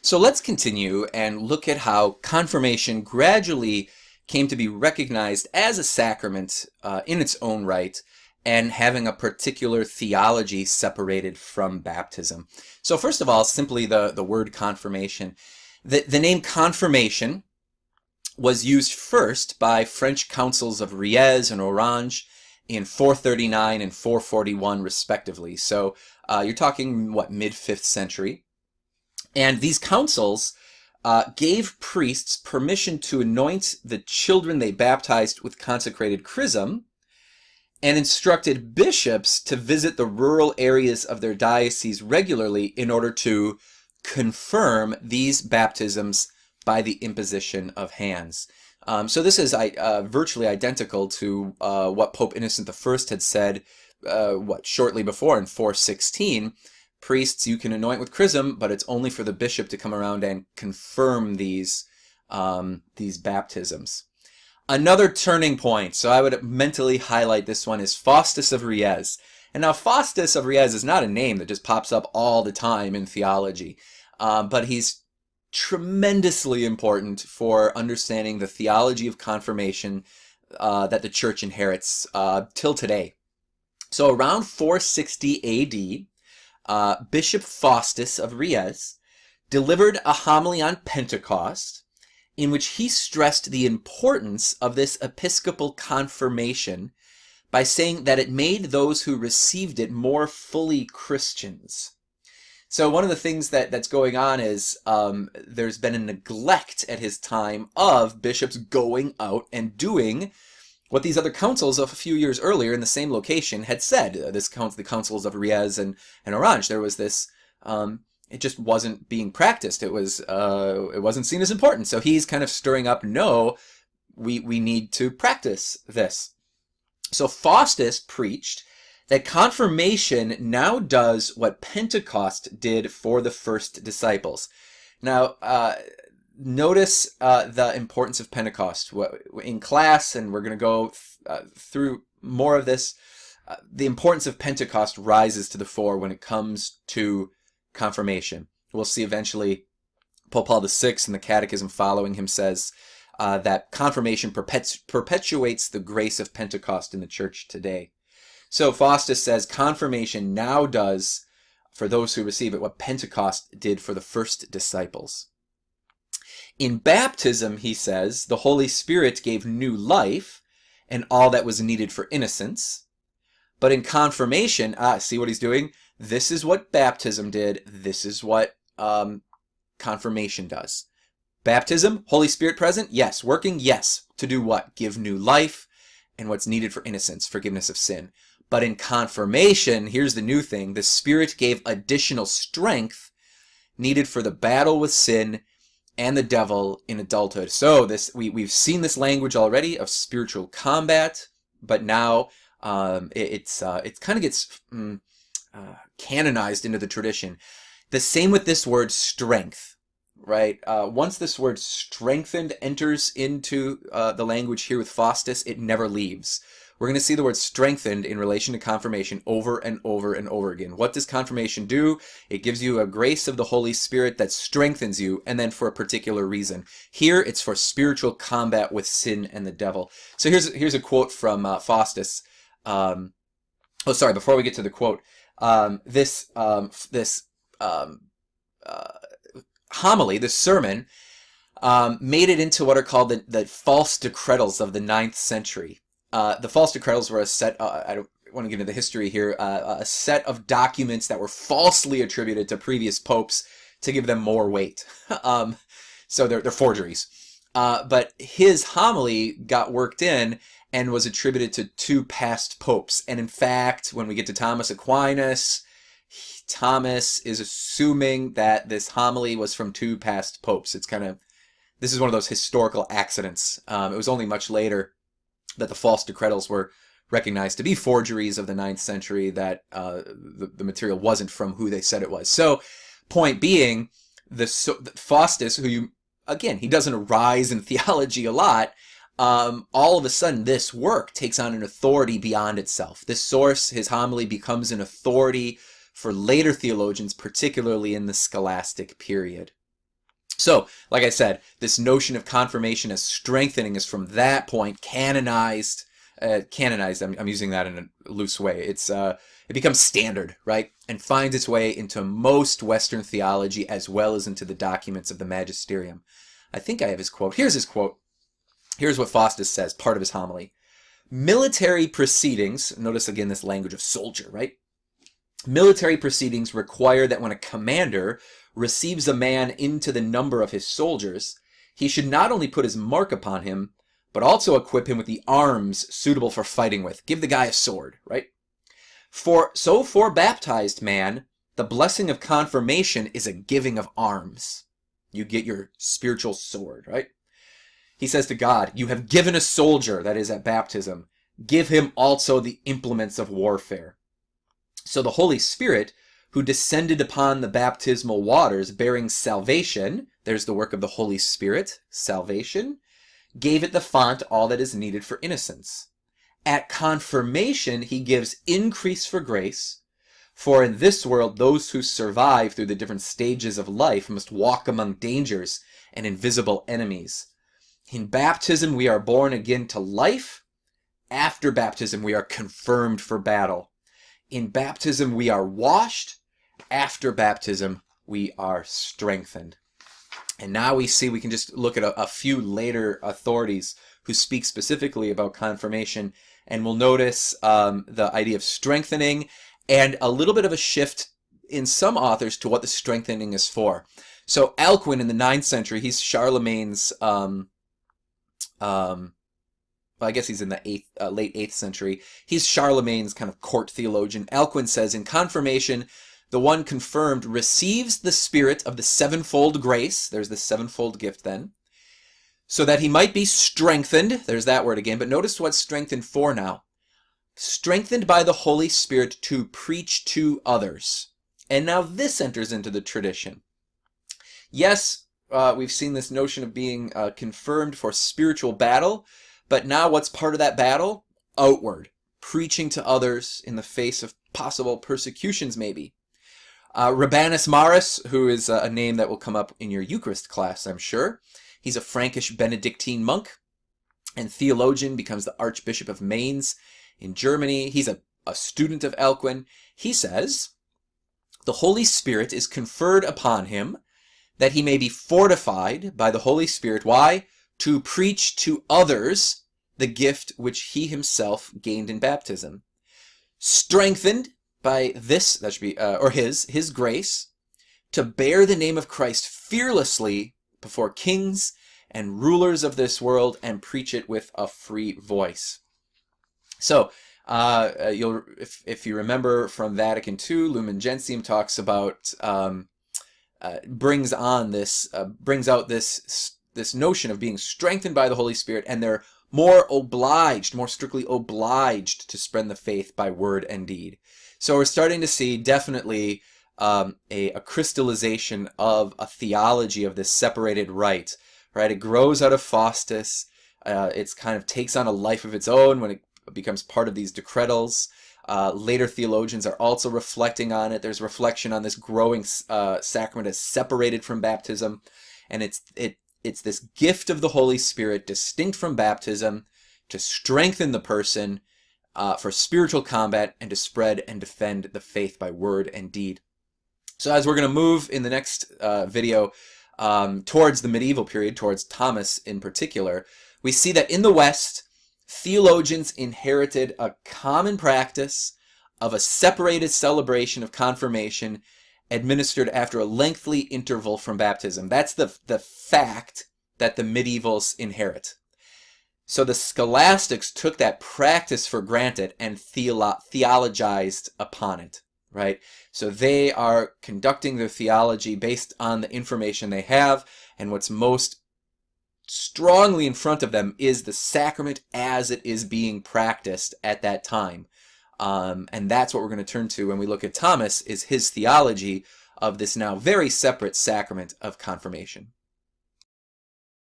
So let's continue and look at how confirmation gradually came to be recognized as a sacrament in its own right and having a particular theology separated from baptism. So first of all, simply the word confirmation. The name confirmation was used first by French councils of Riez and Orange in 439 and 441 respectively. So you're talking, what, mid-5th century. And these councils gave priests permission to anoint the children they baptized with consecrated chrism and instructed bishops to visit the rural areas of their diocese regularly in order to confirm these baptisms by the imposition of hands. So this is virtually identical to what Pope Innocent I had said shortly before in 416. Priests you can anoint with chrism, but it's only for the bishop to come around and confirm these baptisms. Another turning point, so I would mentally highlight this one, is Faustus of Riez. And now Faustus of Riez is not a name that just pops up all the time in theology, but he's tremendously important for understanding the theology of confirmation that the church inherits till today. So around 460 AD, Bishop Faustus of Riez delivered a homily on Pentecost in which he stressed the importance of this episcopal confirmation by saying that it made those who received it more fully Christians. So one of the things that's going on is there's been a neglect at his time of bishops going out and doing what these other councils of a few years earlier in the same location had said. The councils of Riez and Orange. There was this, it just wasn't being practiced. It wasn't seen as important. So he's kind of stirring up, no, we need to practice this. So Faustus preached that confirmation now does what Pentecost did for the first disciples. Now, notice the importance of Pentecost. In class, and we're going to go through more of this, the importance of Pentecost rises to the fore when it comes to confirmation. We'll see eventually Pope Paul VI in the Catechism following him says that confirmation perpetuates the grace of Pentecost in the church today. So Faustus says confirmation now does for those who receive it what Pentecost did for the first disciples. In baptism, he says, the Holy Spirit gave new life and all that was needed for innocence. But in confirmation, see what he's doing? This is what baptism did. This is what confirmation does. Baptism, Holy Spirit present? Yes. Working? Yes. To do what? Give new life and what's needed for innocence, forgiveness of sin. But in confirmation, here's the new thing. The Spirit gave additional strength needed for the battle with sin and the devil in adulthood. So we've seen this language already of spiritual combat, but now it kind of gets canonized into the tradition. The same with this word strength, right? Once this word strengthened enters into the language here with Faustus, it never leaves. We're going to see the word strengthened in relation to confirmation over and over and over again. What does confirmation do? It gives you a grace of the Holy Spirit that strengthens you, and then for a particular reason. Here, it's for spiritual combat with sin and the devil. So here's a quote from Faustus. Before we get to the quote, this homily, this sermon, made it into what are called the false decretals of the 9th century. The false decretals were a set, I don't want to get into the history here, a set of documents that were falsely attributed to previous popes to give them more weight. So they're forgeries. But his homily got worked in and was attributed to 2 past popes. And in fact, when we get to Thomas Aquinas, Thomas is assuming that this homily was from 2 past popes. This is one of those historical accidents. It was only much later that the false decretals were recognized to be forgeries of the 9th century, that the material wasn't from who they said it was. So, point being, Faustus, he doesn't arise in theology a lot, all of a sudden this work takes on an authority beyond itself. This source, his homily, becomes an authority for later theologians, particularly in the scholastic period. So, like I said, this notion of confirmation as strengthening is from that point canonized. Canonized, I'm using that in a loose way. It becomes standard, right? And finds its way into most Western theology as well as into the documents of the magisterium. I think I have his quote. Here's his quote. Here's what Faustus says, part of his homily. Military proceedings, notice again this language of soldier, right? Military proceedings require that when a commander receives a man into the number of his soldiers, he should not only put his mark upon him, but also equip him with the arms suitable for fighting with. Give the guy a sword, right? For baptized man, the blessing of confirmation is a giving of arms. You get your spiritual sword, right? He says to God, you have given a soldier, that is at baptism, give him also the implements of warfare. So the Holy Spirit, who descended upon the baptismal waters bearing salvation, there's the work of the Holy Spirit, salvation, gave it the font all that is needed for innocence. At confirmation, he gives increase for grace, for in this world those who survive through the different stages of life must walk among dangers and invisible enemies. In baptism, we are born again to life. After baptism, we are confirmed for battle. In baptism, we are washed. After baptism, we are strengthened. And now we see, we can just look at a few later authorities who speak specifically about confirmation, and we'll notice the idea of strengthening and a little bit of a shift in some authors to what the strengthening is for. So Alcuin in the 9th century, he's Charlemagne's, well, I guess he's in the late 8th century. He's Charlemagne's kind of court theologian. Alcuin says, in confirmation, the one confirmed receives the spirit of the sevenfold grace. There's the sevenfold gift then. So that he might be strengthened. There's that word again. But notice what's strengthened for now. Strengthened by the Holy Spirit to preach to others. And now this enters into the tradition. Yes, we've seen this notion of being confirmed for spiritual battle. But now what's part of that battle? Outward. Preaching to others in the face of possible persecutions maybe. Rabanus Maurus, who is a name that will come up in your Eucharist class, I'm sure. He's a Frankish Benedictine monk and theologian, becomes the Archbishop of Mainz in Germany. He's a student of Alcuin. He says, the Holy Spirit is conferred upon him that he may be fortified by the Holy Spirit. Why? To preach to others the gift which he himself gained in baptism. Strengthened by this, that should be, or his grace, to bear the name of Christ fearlessly before kings and rulers of this world and preach it with a free voice. So, if you remember from Vatican II, Lumen Gentium talks about, brings out this notion of being strengthened by the Holy Spirit, and they're more strictly obliged to spread the faith by word and deed. So we're starting to see definitely a crystallization of a theology of this separated rite, right? It grows out of Faustus. It's kind of takes on a life of its own when it becomes part of these decretals. Later theologians are also reflecting on it. There's reflection on this growing sacrament as separated from baptism, and it's this gift of the Holy Spirit, distinct from baptism, to strengthen the person for spiritual combat and to spread and defend the faith by word and deed. So as we're going to move in the next video towards the medieval period, towards Thomas in particular, we see that in the West, theologians inherited a common practice of a separated celebration of confirmation administered after a lengthy interval from baptism. That's the fact that the medievals inherit. So the scholastics took that practice for granted and theologized upon it, right? So they are conducting their theology based on the information they have, and what's most strongly in front of them is the sacrament as it is being practiced at that time. And that's what we're going to turn to when we look at Thomas, is his theology of this now very separate sacrament of confirmation.